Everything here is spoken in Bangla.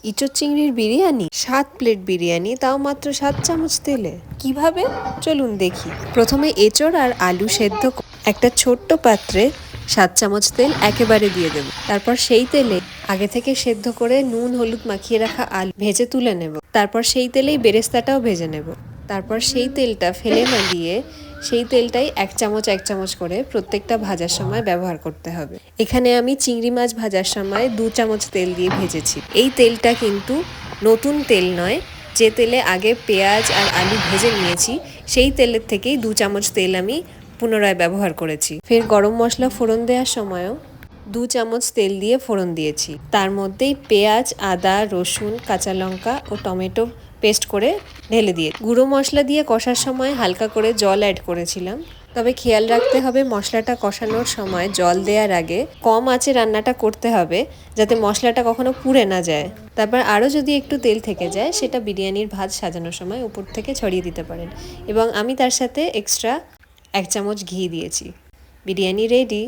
ইঁচড় চিংড়ির বিরিয়ানি, 7 প্লেট বিরিয়ানি, তাও মাত্র 7 চামচ তেলে। কিভাবে? চলুন দেখি। প্রথমে এঁচড় আর আলু সেদ্ধ একটা ছোট্ট পাত্রে 7 চামচ তেল একেবারে দিয়ে দেব। তারপর সেই তেলে আগে থেকে সেদ্ধ করে নুন হলুদ মাখিয়ে রাখা আলু ভেজে তুলে নেব। তারপর সেই তেলেই বেরেস্তাটাও ভেজে নেব। তারপর সেই তেলটা ফেলে না দিয়ে সেই তেলটাই 1 চামচ করে প্রত্যেকটা ভাজার সময় ব্যবহার করতে হবে। এখানে আমি চিংড়ি মাছ ভাজার সময় 2 চামচ তেল দিয়ে ভেজেছি। এই তেলটা কিন্তু নতুন তেল নয়, যে তেলে আগে পেঁয়াজ আর আলু ভেজে নিয়েছি সেই তেলের থেকেই 2 চামচ তেল আমি পুনরায় ব্যবহার করেছি। ফের গরম মশলা ফোড়ন দেওয়ার সময়ও 2 চামচ তেল দিয়ে ফোড়ন দিয়েছি। তার মধ্যেই পেঁয়াজ, আদা, রসুন, কাঁচা লঙ্কা ও টমেটো পেস্ট করে ঢেলে দিয়ে গুঁড়ো মশলা দিয়ে কষার সময় হালকা করে জল অ্যাড করেছিলাম। তবে খেয়াল রাখতে হবে মশলাটা কষানোর সময় জল দেওয়ার আগে কম আঁচে রান্নাটা করতে হবে, যাতে মশলাটা কখনো পুড়ে না যায়। তারপর আরও যদি একটু তেল থেকে যায় সেটা বিরিয়ানির ভাত সাজানোর সময় উপর থেকে ছড়িয়ে দিতে পারেন। এবং আমি তার সাথে এক্সট্রা 1 চামচ ঘি দিয়েছি। বিরিয়ানি রেডি।